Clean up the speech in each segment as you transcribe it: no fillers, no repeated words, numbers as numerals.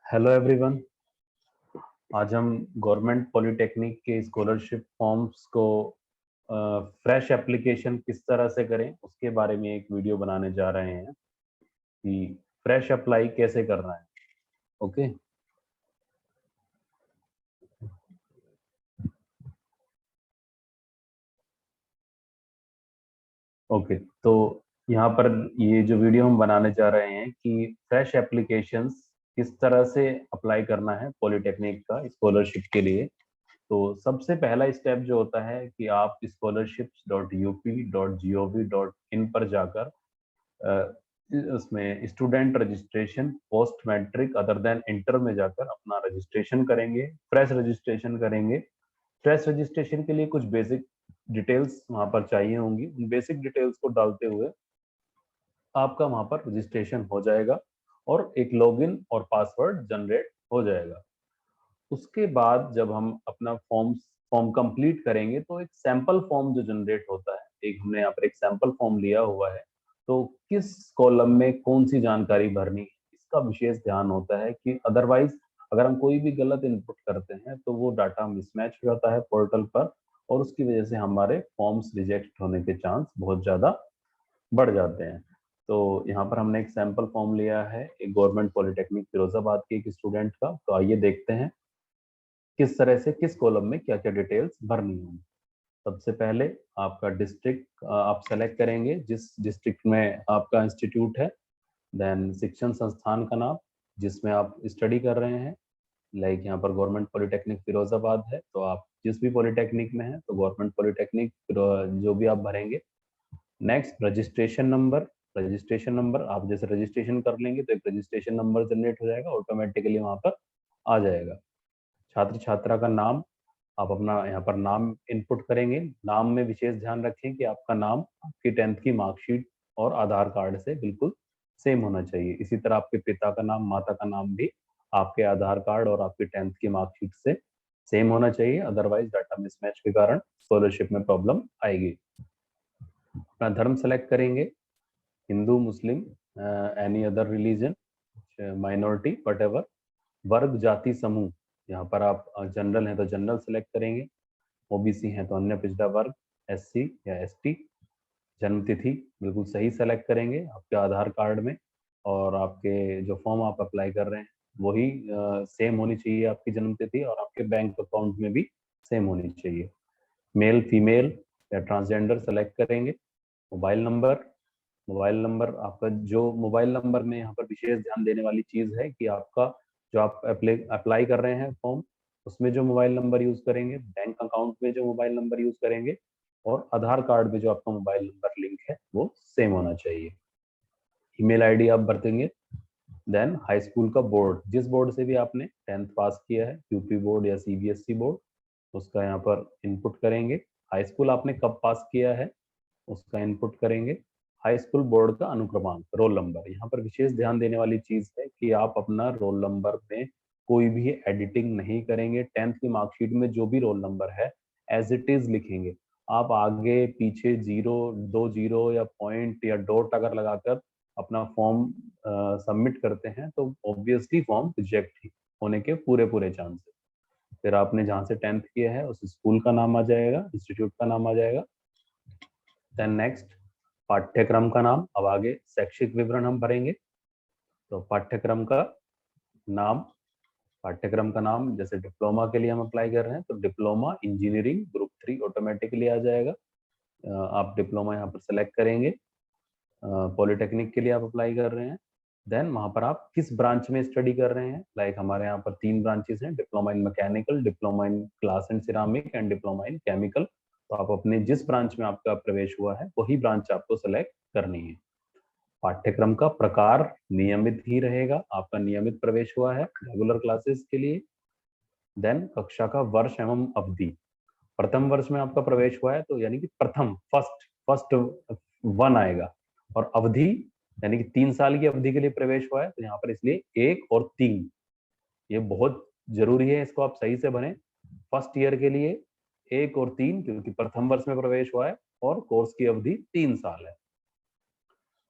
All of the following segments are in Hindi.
Hello everyone. आज हम गवर्नमेंट पॉलिटेक्निक के स्कॉलरशिप फॉर्म्स को फ्रेश एप्लीकेशन किस तरह से करें उसके बारे में एक वीडियो बनाने जा रहे हैं कि फ्रेश अप्लाई कैसे करना है। ओके ओके तो यहाँ पर ये जो वीडियो हम बनाने जा रहे हैं कि फ्रेश एप्लीकेशंस किस तरह से अप्लाई करना है पॉलिटेक्निक का स्कॉलरशिप के लिए। तो सबसे पहला स्टेप जो होता है कि आप scholarships.up.gov.in पर जाकर उसमें student registration post matric other than inter में जाकर अपना रजिस्ट्रेशन करेंगे, फ्रेश रजिस्ट्रेशन करेंगे। फ्रेश रजिस्ट्रेशन के लिए कुछ बेसिक डिटेल्स वहां पर चाहिए होंगी। उन बेसिक डिटेल्स को डालते हुए आपका वहां पर रजिस्ट्रेशन हो जाएगा और एक लॉगिन और पासवर्ड जनरेट हो जाएगा। उसके बाद जब हम अपना फॉर्म कंप्लीट करेंगे तो एक सैंपल फॉर्म जो जनरेट होता है, एक हमने यहाँ पर एक सैंपल फॉर्म लिया हुआ है। तो किस कॉलम में कौन सी जानकारी भरनी है इसका विशेष ध्यान होता है कि अदरवाइज अगर हम कोई भी गलत इनपुट करते हैं तो वो डाटा मिसमैच हो जाता है पोर्टल पर और उसकी वजह से हमारे फॉर्म्स रिजेक्ट होने के चांस बहुत ज्यादा बढ़ जाते हैं। तो यहाँ पर हमने एक सैंपल फॉर्म लिया है एक गवर्नमेंट पॉलिटेक्निक फिरोजाबाद के एक स्टूडेंट का। तो आइए देखते हैं किस तरह से किस कॉलम में क्या क्या डिटेल्स भरनी होंगी। सबसे पहले आपका डिस्ट्रिक्ट आप सेलेक्ट करेंगे जिस डिस्ट्रिक्ट में आपका इंस्टीट्यूट है। देन शिक्षण संस्थान का नाम जिसमें आप स्टडी कर रहे हैं। लाइक यहाँ पर गवर्नमेंट पॉलिटेक्निक फिरोजाबाद है तो आप जिस भी पॉलिटेक्निक में है तो गवर्नमेंट पॉलिटेक्निक जो भी आप भरेंगे। नेक्स्ट रजिस्ट्रेशन नंबर आप जैसे रजिस्ट्रेशन कर लेंगे तो एक रजिस्ट्रेशन नंबर जनरेट हो जाएगा, ऑटोमेटिकली वहां पर आ जाएगा। छात्र छात्रा का नाम आप अपना यहाँ पर नाम इनपुट करेंगे। नाम में विशेष ध्यान रखें कि आपका नाम आपकी 10th की मार्कशीट और आधार कार्ड से बिल्कुल सेम होना चाहिए। इसी तरह आपके पिता का नाम माता का नाम भी आपके आधार कार्ड और आपकी 10th की मार्कशीट से सेम होना चाहिए, अदरवाइज डाटा मिसमैच के कारण स्कॉलरशिप में प्रॉब्लम आएगी। अपना धर्म सेलेक्ट करेंगे, Hindu Muslim any other religion minority whatever. वर्ग जाति समूह यहाँ पर आप जनरल हैं तो जनरल सेलेक्ट करेंगे, ओबीसी हैं तो अन्य पिछड़ा वर्ग, एससी या एसटी। जन्म तिथि बिल्कुल सही सेलेक्ट करेंगे आपके आधार कार्ड में और आपके जो फॉर्म आप अप्लाई कर रहे हैं वही सेम होनी चाहिए आपकी जन्म तिथि और आपके बैंक अकाउंट में भी सेम होनी चाहिए। मेल फीमेल या ट्रांसजेंडर सेलेक्ट करेंगे। मोबाइल नंबर आपका जो मोबाइल नंबर में यहाँ पर विशेष ध्यान देने वाली चीज है कि आपका जो आप अप्लाई कर रहे हैं फॉर्म उसमें जो मोबाइल नंबर यूज करेंगे, बैंक अकाउंट में जो मोबाइल नंबर यूज करेंगे और आधार कार्ड में जो आपका मोबाइल नंबर लिंक है वो सेम होना चाहिए। ईमेल आईडी आप भरतेंगे। देन हाई स्कूल का बोर्ड, जिस बोर्ड से भी आपने 10th पास किया है, यूपी बोर्ड या सीबीएसई बोर्ड, उसका यहाँ पर इनपुट करेंगे। हाई स्कूल आपने कब पास किया है उसका इनपुट करेंगे। हाई स्कूल बोर्ड का अनुक्रमांक रोल नंबर, यहाँ पर विशेष ध्यान देने वाली चीज है कि आप अपना रोल नंबर में कोई भी एडिटिंग नहीं करेंगे। 10th की मार्कशीट में जो भी रोल नंबर है एज इट इज लिखेंगे। आप आगे पीछे जीरो, दो जीरो या पॉइंट या डॉट अगर लगाकर अपना फॉर्म सबमिट करते हैं तो ऑब्वियसली फॉर्म रिजेक्ट होने के पूरे पूरे चांस है। फिर आपने जहाँ से 10th किया है उस स्कूल का नाम आ जाएगा, इंस्टीट्यूट का नाम आ जाएगा। देन नेक्स्ट पाठ्यक्रम का नाम। अब आगे शैक्षिक विवरण हम भरेंगे। तो पाठ्यक्रम का नाम जैसे डिप्लोमा के लिए हम अप्लाई कर रहे हैं तो डिप्लोमा इंजीनियरिंग ग्रुप 3 ऑटोमेटिकली आ जाएगा। आप डिप्लोमा यहाँ पर सेलेक्ट करेंगे। पॉलिटेक्निक के लिए आप अप्लाई कर रहे हैं। देन वहां पर आप किस ब्रांच में स्टडी कर रहे हैं। लाइक हमारे यहाँ पर 3 ब्रांचेस हैं, diploma in mechanical, diploma in glass and ceramic and diploma in chemical. तो आप अपने जिस ब्रांच में आपका प्रवेश हुआ है वही ब्रांच आपको सेलेक्ट करनी है। पाठ्यक्रम का प्रकार नियमित ही रहेगा, आपका नियमित प्रवेश हुआ है रेगुलर क्लासेस के लिए। देन कक्षा का वर्ष एवं अवधि, प्रथम वर्ष में आपका प्रवेश हुआ है तो यानी कि प्रथम फर्स्ट फर्स्ट वन आएगा। और अवधि यानी कि 3 साल की अवधि के लिए प्रवेश हुआ है तो यहाँ पर इसलिए 1 और 3, ये बहुत जरूरी है, इसको आप सही से बने। फर्स्ट ईयर के लिए 1 और 3 क्योंकि प्रथम वर्ष में प्रवेश हुआ है और कोर्स की अवधि 3 साल है।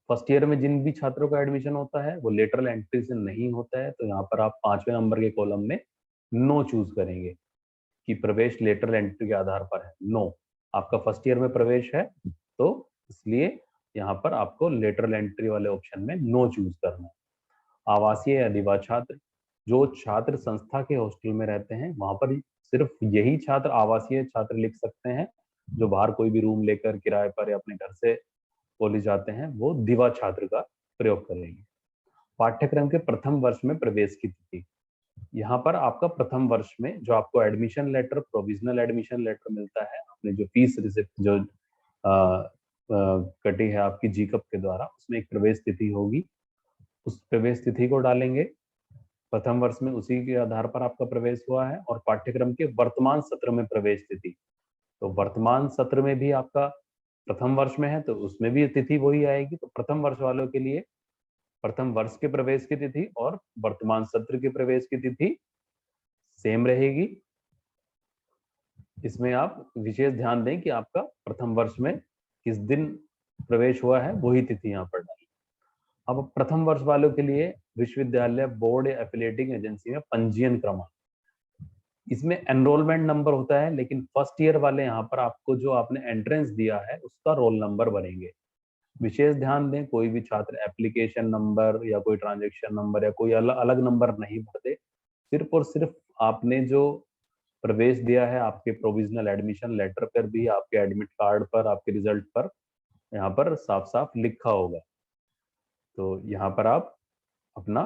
फर्स्ट ईयर में जिन भी छात्रों का एडमिशन होता है वो लेटरल एंट्री से नहीं होता है, तो यहाँ पर आप 5वें नंबर के कॉलम में नो चूज करेंगे कि प्रवेश लेटरल एंट्री के आधार पर है। नो, आपका फर्स्ट ईयर में प्रवेश है तो इसलिए यहाँ पर आपको लेटरल एंट्री वाले ऑप्शन में नो चूज करना है। आवासीय अधिवा छात्र, जो छात्र संस्था के हॉस्टल में रहते हैं वहां पर सिर्फ यही छात्र आवासीय छात्र लिख सकते हैं। जो बाहर कोई भी रूम लेकर किराए पर या अपने घर से कॉलेज जाते हैं वो दिवा छात्र का प्रयोग करेंगे। पाठ्यक्रम के प्रथम वर्ष में प्रवेश की तिथि, यहाँ पर आपका प्रथम वर्ष में जो आपको admission letter, provisional admission letter मिलता है, आपने जो फीस रिसिप्ट जो कटी है आपकी जीकप के द्वारा, उसमें एक प्रवेश तिथि होगी, उस प्रवेश तिथि को डालेंगे प्रथम वर्ष में, उसी के आधार पर आपका प्रवेश हुआ है। और पाठ्यक्रम के वर्तमान सत्र में प्रवेश तिथि, तो वर्तमान सत्र में भी आपका प्रथम वर्ष में है तो उसमें भी तिथि वही आएगी। तो प्रथम वर्ष वालों के लिए प्रथम वर्ष के प्रवेश की तिथि और वर्तमान सत्र के प्रवेश की तिथि सेम रहेगी। इसमें आप विशेष ध्यान दें कि आपका प्रथम वर्ष में किस दिन प्रवेश हुआ है वही तिथि यहाँ पर डालें। अब प्रथम वर्ष वालों के लिए विश्वविद्यालय बोर्ड या एफिलिएटिंग एजेंसी में पंजीयन क्रमांक, इसमें एनरोलमेंट नंबर होता है, लेकिन फर्स्ट ईयर वाले यहाँ पर आपको जो आपने एंट्रेंस दिया है उसका रोल नंबर भरेंगे। विशेष ध्यान दें, कोई भी छात्र एप्लीकेशन नंबर या कोई ट्रांजेक्शन नंबर या कोई अलग नंबर नहीं भरते, सिर्फ और सिर्फ आपने जो प्रवेश दिया है आपके प्रोविजनल एडमिशन लेटर पर भी, आपके एडमिट कार्ड पर, आपके रिजल्ट पर यहाँ पर साफ साफ लिखा होगा। तो यहाँ पर आप अपना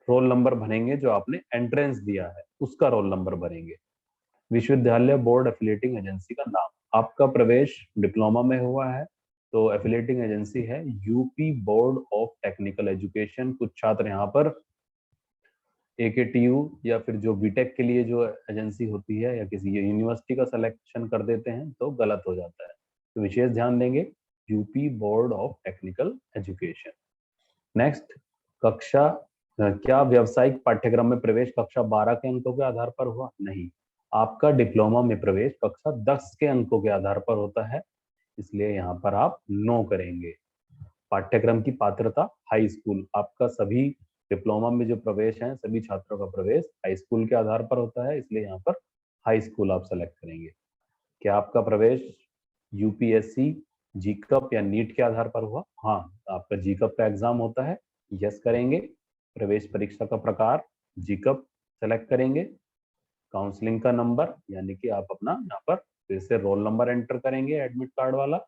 रोल नंबर भरेंगे, जो आपने एंट्रेंस दिया है उसका रोल नंबर भरेंगे। विश्वविद्यालय बोर्ड एफिलिएटिंग एजेंसी का नाम, आपका प्रवेश डिप्लोमा में हुआ है तो एफिलिएटिंग एजेंसी है UP board of technical education. कुछ छात्र यहाँ पर AKTU या फिर जो बीटेक के लिए जो एजेंसी होती है या किसी यूनिवर्सिटी का सिलेक्शन कर देते हैं तो गलत हो जाता है, तो विशेष ध्यान देंगे UP board of technical education. Next, कक्षा क्या व्यावसायिक पाठ्यक्रम में प्रवेश कक्षा 12 के अंकों के आधार पर हुआ? नहीं, आपका डिप्लोमा में प्रवेश कक्षा 10 के अंकों के आधार पर होता है, इसलिए यहाँ पर आप नो करेंगे। पाठ्यक्रम की पात्रता हाई स्कूल, आपका सभी डिप्लोमा में जो प्रवेश है सभी छात्रों का प्रवेश हाई स्कूल के आधार पर होता है, इसलिए यहाँ पर हाई स्कूल आप सेलेक्ट करेंगे। क्या आपका प्रवेश यूपीएससी, जीकप या नीट के आधार पर हुआ? हाँ, आपका जीकप का एग्जाम होता है, यस करेंगे। प्रवेश परीक्षा का प्रकार जीकप सेलेक्ट करेंगे। काउंसलिंग का नंबर, यानी कि आप अपना यहाँ पर फिर से रोल नंबर एंटर करेंगे एडमिट कार्ड वाला,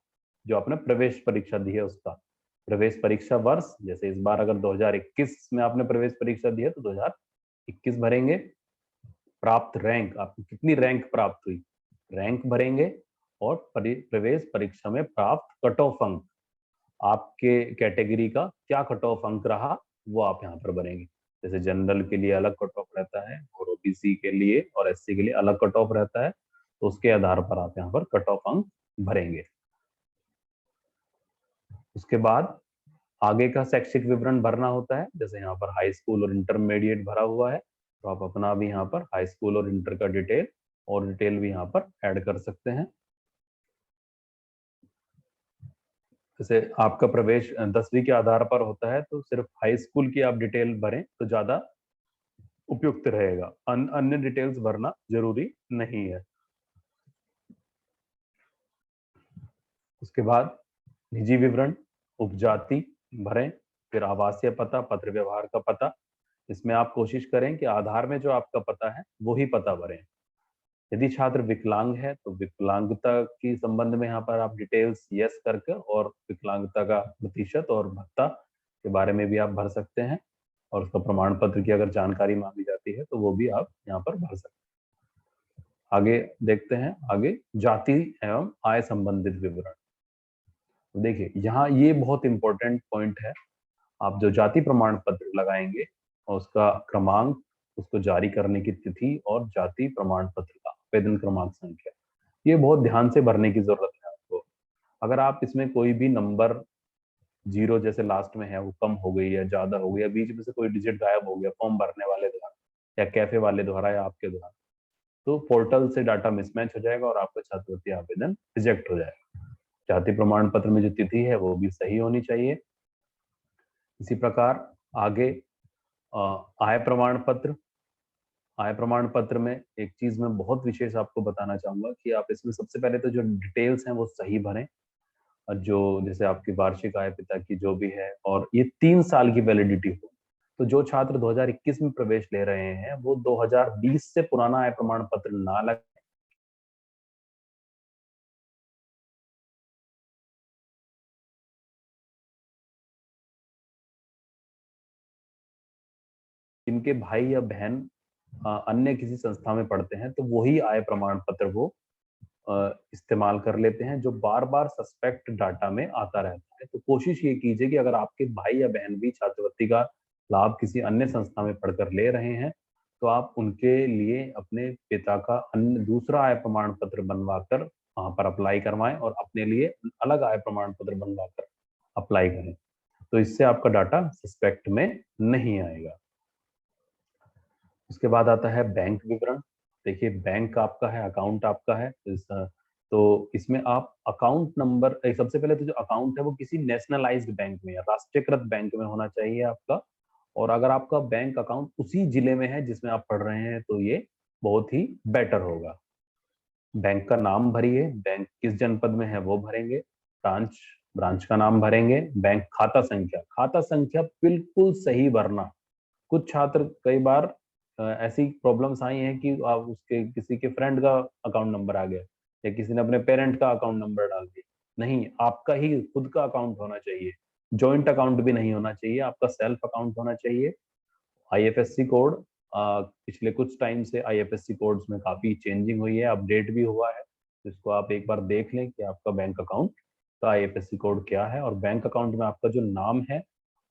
जो आपने प्रवेश परीक्षा दी है उसका। प्रवेश परीक्षा वर्ष, जैसे इस बार अगर 2021 में आपने प्रवेश परीक्षा दी है तो 2021 भरेंगे। प्राप्त रैंक, आपको कितनी रैंक प्राप्त हुई, रैंक भरेंगे। और प्रवेश परीक्षा में प्राप्त कट ऑफ अंक, आपके कैटेगरी का क्या कट ऑफ अंक रहा वो आप यहाँ पर भरेंगे। जैसे जनरल के लिए अलग कट ऑफ रहता है और ओबीसी के लिए और एससी के लिए अलग कट ऑफ रहता है, तो उसके आधार पर आप यहाँ पर कट ऑफ अंक भरेंगे। उसके बाद आगे का शैक्षिक विवरण भरना होता है, जैसे यहाँ पर हाई स्कूल और इंटरमीडिएट भरा हुआ है तो आप अपना भी यहाँ पर हाई स्कूल और इंटर का डिटेल भी यहाँ पर ऐड कर सकते हैं। जैसे आपका प्रवेश 10वीं के आधार पर होता है तो सिर्फ हाई स्कूल की आप डिटेल भरें तो ज्यादा उपयुक्त रहेगा, अन्य डिटेल्स भरना जरूरी नहीं है। उसके बाद निजी विवरण, उपजाति भरें, फिर आवासीय पता, पत्र व्यवहार का पता। इसमें आप कोशिश करें कि आधार में जो आपका पता है वही पता भरें। यदि छात्र विकलांग है तो विकलांगता की संबंध में यहाँ पर आप डिटेल्स यस करके और विकलांगता का प्रतिशत और भत्ता के बारे में भी आप भर सकते हैं, और उसका प्रमाण पत्र की अगर जानकारी मांगी जाती है तो वो भी आप यहाँ पर भर सकते हैं। आगे देखते हैं, आगे जाति एवं आय संबंधित विवरण। तो देखिए यहाँ ये बहुत इंपॉर्टेंट पॉइंट है, आप जो जाति प्रमाण पत्र लगाएंगे और उसका क्रमांक, उसको जारी करने की तिथि और जाति प्रमाण पत्र का आवेदन क्रमांक संख्या, ये बहुत ध्यान से भरने की जरूरत है आपको। अगर आप इसमें कोई भी नंबर 0 जैसे लास्ट में है वो कम हो गई या ज्यादा हो गई या बीच में से कोई डिजिट गायब हो गया फॉर्म भरने वाले द्वारा या कैफे वाले द्वारा या आपके द्वारा, तो पोर्टल से डाटा मिसमैच हो जाएगा और आपका छात्रवृत्ति आवेदन रिजेक्ट हो जाएगा। जाति प्रमाण पत्र में जो तिथि है वो भी सही होनी चाहिए। इसी प्रकार आगे आय प्रमाण पत्र। आय प्रमाण पत्र में एक चीज मैं बहुत विशेष आपको बताना चाहूंगा कि आप इसमें सबसे पहले तो जो डिटेल्स हैं वो सही भरें, और जो जैसे आपकी वार्षिक आय पिता की जो भी है, और ये 3 साल की वैलिडिटी हो। तो जो छात्र 2021 में प्रवेश ले रहे हैं वो 2020 से पुराना आय प्रमाण पत्र ना लगे। जिनके भाई या बहन अन्य किसी संस्था में पढ़ते हैं तो वही आय प्रमाण पत्र वो इस्तेमाल कर लेते हैं, जो बार बार सस्पेक्ट डाटा में आता रहता है। तो कोशिश ये कीजिए कि अगर आपके भाई या बहन भी छात्रवृत्ति का लाभ किसी अन्य संस्था में पढ़कर ले रहे हैं तो आप उनके लिए अपने पिता का अन्य दूसरा आय प्रमाण पत्र बनवा कर वहां पर अप्लाई करवाएं, और अपने लिए अलग आय प्रमाण पत्र बनवा कर अप्लाई करें। तो इससे आपका डाटा सस्पेक्ट में नहीं आएगा। उसके बाद आता है बैंक विवरण। देखिए बैंक आपका है, अकाउंट आपका है, तो इसमें आप अकाउंट नंबर, सबसे पहले तो जो अकाउंट है वो किसी नेशनलाइज्ड बैंक में या राष्ट्रीयकृत बैंक में होना चाहिए आपका। और अगर आपका बैंक अकाउंट उसी जिले में है जिसमें आप पढ़ रहे हैं तो ये बहुत ही बेटर होगा। बैंक का नाम भरिए, बैंक किस जनपद में है वो भरेंगे, ब्रांच ब्रांच का नाम भरेंगे, बैंक खाता संख्या बिल्कुल सही भरना। कुछ छात्र कई बार ऐसी प्रॉब्लम्स आई हैं कि आप उसके किसी के फ्रेंड का अकाउंट नंबर आ गया, या किसी ने अपने पेरेंट का अकाउंट नंबर डाल दिया। नहीं, आपका ही खुद का अकाउंट होना चाहिए। जॉइंट अकाउंट भी नहीं होना चाहिए, आपका सेल्फ अकाउंट होना चाहिए। आईएफएससी कोड, पिछले कुछ टाइम से आईएफएससी कोड्स में काफी चेंजिंग हुई है, अपडेट भी हुआ है। तो इसको आप एक बार देख लें कि आपका बैंक अकाउंट का आईएफएससी कोड क्या है, और बैंक अकाउंट में आपका जो नाम है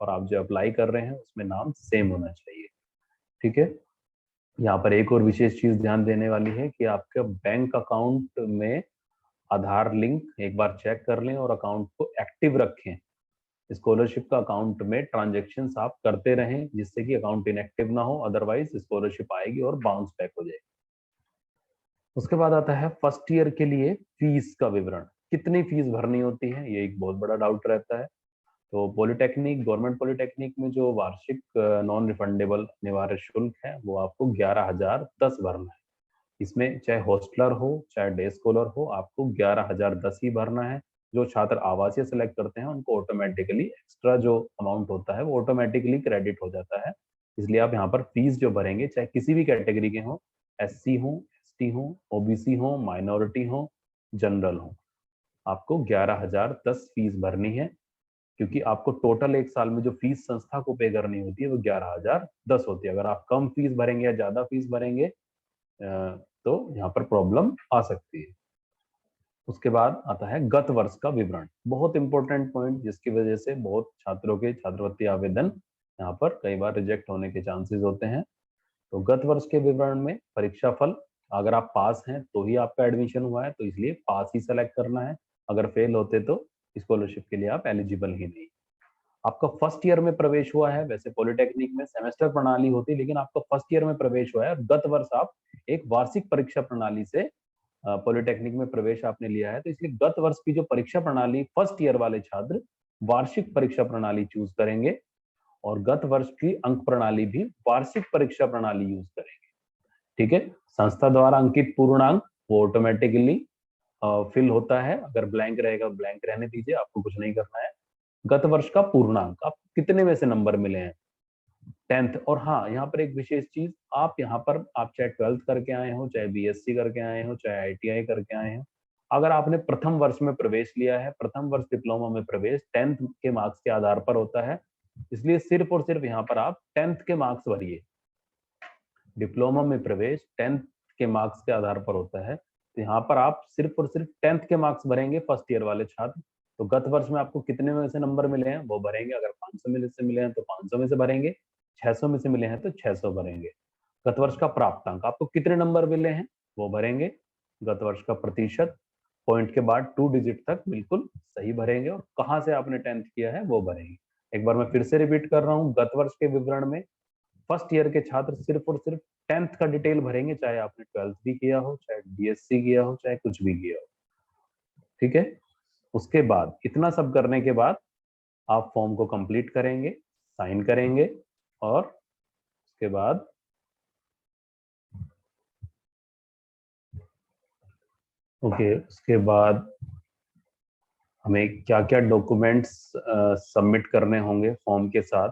और आप जो अप्लाई कर रहे हैं उसमें नाम सेम होना चाहिए। ठीक है। यहाँ पर एक और विशेष चीज ध्यान देने वाली है कि आपके बैंक अकाउंट में आधार लिंक एक बार चेक कर लें और अकाउंट को एक्टिव रखें। स्कॉलरशिप का अकाउंट में ट्रांजेक्शन आप करते रहें जिससे कि अकाउंट इनएक्टिव ना हो, अदरवाइज स्कॉलरशिप आएगी और बाउंस बैक हो जाएगी। उसके बाद आता है फर्स्ट ईयर के लिए फीस का विवरण। कितनी फीस भरनी होती है, ये एक बहुत बड़ा डाउट रहता है। तो पॉलिटेक्निक, गवर्नमेंट पॉलिटेक्निक में जो वार्षिक नॉन रिफंडेबल अनिवार्य शुल्क है वो आपको 11,010 भरना है। इसमें चाहे हॉस्टलर हो चाहे डे स्कॉलर हो, आपको 11,010 ही भरना है। जो छात्र आवासीय सेलेक्ट करते हैं उनको ऑटोमेटिकली एक्स्ट्रा जो अमाउंट होता है वो ऑटोमेटिकली क्रेडिट हो जाता है। इसलिए आप यहाँ पर फीस जो भरेंगे, चाहे किसी भी कैटेगरी के हों, एससी हो, एसटी हो, ओबीसी हो, माइनॉरिटी हो, जनरल हो, आपको 11,010 फीस भरनी है। क्योंकि आपको टोटल एक साल में जो फीस संस्था को पे करनी होती है वो 11,010 होती है। अगर आप कम फीस भरेंगे या ज्यादा फीस भरेंगे तो यहाँ पर प्रॉब्लम आ सकती है। उसके बाद आता है गत वर्ष का विवरण। बहुत इंपॉर्टेंट पॉइंट, जिसकी वजह से बहुत छात्रों के छात्रवृत्ति आवेदन यहाँ पर कई बार रिजेक्ट होने के चांसेस होते हैं। तो गत वर्ष के विवरण में परीक्षा फल, अगर आप पास हैं तो ही आपका एडमिशन हुआ है, तो इसलिए पास ही सेलेक्ट करना है। अगर फेल होते तो स्कॉलरशिप के लिए आप एलिजिबल ही नहीं। आपका फर्स्ट ईयर में प्रवेश हुआ है, वैसे पॉलिटेक्निक में सेमेस्टर प्रणाली होती है, लेकिन आपका फर्स्ट ईयर में प्रवेश हुआ है, गत वर्ष आप एक वार्षिक परीक्षा प्रणाली से पॉलिटेक्निक में प्रवेश आपने लिया है, तो इसलिए गत वर्ष की जो परीक्षा प्रणाली फर्स्ट ईयर वाले छात्र वार्षिक परीक्षा प्रणाली चूज करेंगे, और गत वर्ष की अंक प्रणाली भी वार्षिक परीक्षा प्रणाली यूज करेंगे। ठीक है। संस्था द्वारा अंकित पूर्णांक वो ऑटोमेटिकली फिल होता है, अगर ब्लैंक रहेगा ब्लैंक रहने दीजिए, आपको कुछ नहीं करना है। गत वर्ष का पूर्णांक, आप कितने में से नंबर मिले हैं 10th। और हाँ, यहाँ पर एक विशेष चीज, आप यहाँ पर आप चाहे 12th करके आए हो, चाहे बीएससी करके आए हो, चाहे आईटीआई करके आए हो, अगर आपने प्रथम वर्ष में प्रवेश लिया है, प्रथम वर्ष डिप्लोमा में प्रवेश 10th के मार्क्स के आधार पर होता है। इसलिए सिर्फ और सिर्फ यहाँ पर आप 10th के मार्क्स भरिए। डिप्लोमा में प्रवेश 10th के मार्क्स के आधार पर होता है, तो यहाँ पर आप सिर्फ और सिर्फ 10th के मार्क्स भरेंगे फर्स्ट ईयर वाले छात्र। तो गत वर्ष में आपको कितने में से नंबर मिले हैं वो भरेंगे, अगर 500 में से मिले हैं तो 500 में से भरेंगे, 600 में से मिले हैं तो 600 भरेंगे। गत वर्ष का प्राप्तांक, आपको कितने नंबर मिले हैं वो भरेंगे। गत वर्ष का प्रतिशत, पॉइंट के बाद 2 डिजिट तक बिल्कुल सही भरेंगे, और कहाँ से आपने 10th किया है वो भरेंगे। एक बार मैं फिर से रिपीट कर रहा हूँ, गत वर्ष के विवरण में फर्स्ट ईयर के छात्र सिर्फ और सिर्फ 10th का डिटेल भरेंगे, चाहे आपने 12th भी किया हो, चाहे बीएससी किया हो, चाहे कुछ भी किया हो। ठीक है। उसके बाद इतना सब करने के बाद आप फॉर्म को कंप्लीट करेंगे। साइन करेंगे और उसके बाद उसके बाद हमें क्या क्या डॉक्यूमेंट्स सबमिट करने होंगे फॉर्म के साथ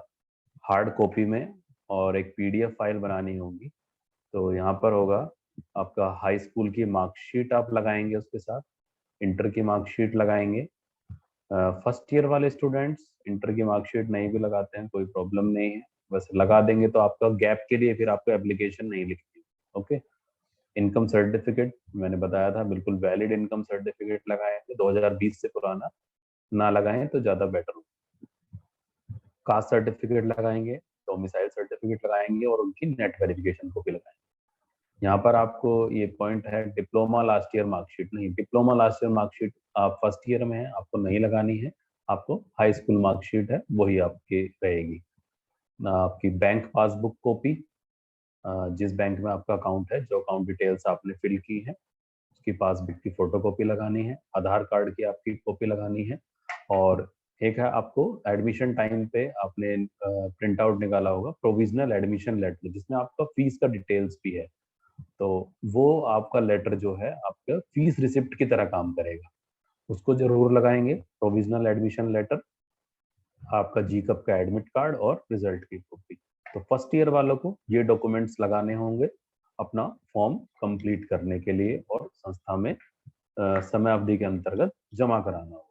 हार्ड कॉपी में, और एक पीडीएफ फाइल बनानी होगी। तो यहाँ पर होगा आपका हाई स्कूल की मार्कशीट आप लगाएंगे, उसके साथ इंटर की मार्कशीट लगाएंगे। फर्स्ट ईयर वाले स्टूडेंट्स इंटर की मार्कशीट नहीं भी लगाते हैं, कोई प्रॉब्लम नहीं है, बस लगा देंगे तो आपका गैप के लिए फिर आपको एप्लीकेशन नहीं लिखनी। ओके, इनकम सर्टिफिकेट मैंने बताया था, बिल्कुल वैलिड इनकम सर्टिफिकेट लगाएंगे, 2020 से पुराना ना लगाएं तो ज्यादा बेटर हो। कास्ट सर्टिफिकेट लगाएंगे, डोमिसाइल सर्टिफिकेट लगाएंगे और उनकी नेट वेरिफिकेशन कॉपी लगाएंगे। यहाँ पर आपको ये पॉइंट है, डिप्लोमा लास्ट ईयर मार्कशीट नहीं, डिप्लोमा लास्ट ईयर मार्कशीट आप फर्स्ट ईयर में है, आपको नहीं लगानी है, आपको हाई स्कूल मार्कशीट है वही आपकी रहेगी। आपकी बैंक पासबुक कॉपी, जिस बैंक में आपका अकाउंट है, जो अकाउंट डिटेल्स आपने फिल की है उसकी पासबुक की फोटोकॉपी लगानी है, आधार कार्ड की आपकी कॉपी लगानी है, और एक है आपको एडमिशन टाइम पे आपने प्रिंट आउट निकाला होगा प्रोविजनल एडमिशन लेटर, जिसमें आपका फीस का डिटेल्स भी है, तो वो आपका लेटर जो है आपका फीस रिसिप्ट की तरह काम करेगा, उसको जरूर लगाएंगे। प्रोविजनल एडमिशन लेटर, आपका जीकअप का एडमिट कार्ड और रिजल्ट की कॉपी। तो फर्स्ट ईयर वालों को ये डॉक्यूमेंट्स लगाने होंगे अपना फॉर्म कंप्लीट करने के लिए और संस्था में समय अवधि के अंतर्गत जमा कराना होगा।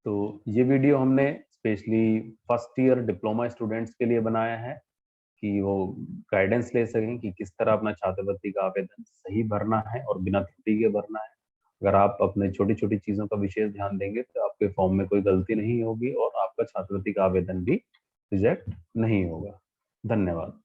तो ये वीडियो हमने specially first year diploma students के लिए बनाया है कि वो गाइडेंस ले सकें कि किस तरह अपना छात्रवृत्ति का आवेदन सही भरना है और बिना त्रुटि के भरना है। अगर आप अपने छोटी छोटी चीजों का विशेष ध्यान देंगे तो आपके फॉर्म में कोई गलती नहीं होगी और आपका छात्रवृत्ति का आवेदन भी रिजेक्ट नहीं होगा। धन्यवाद।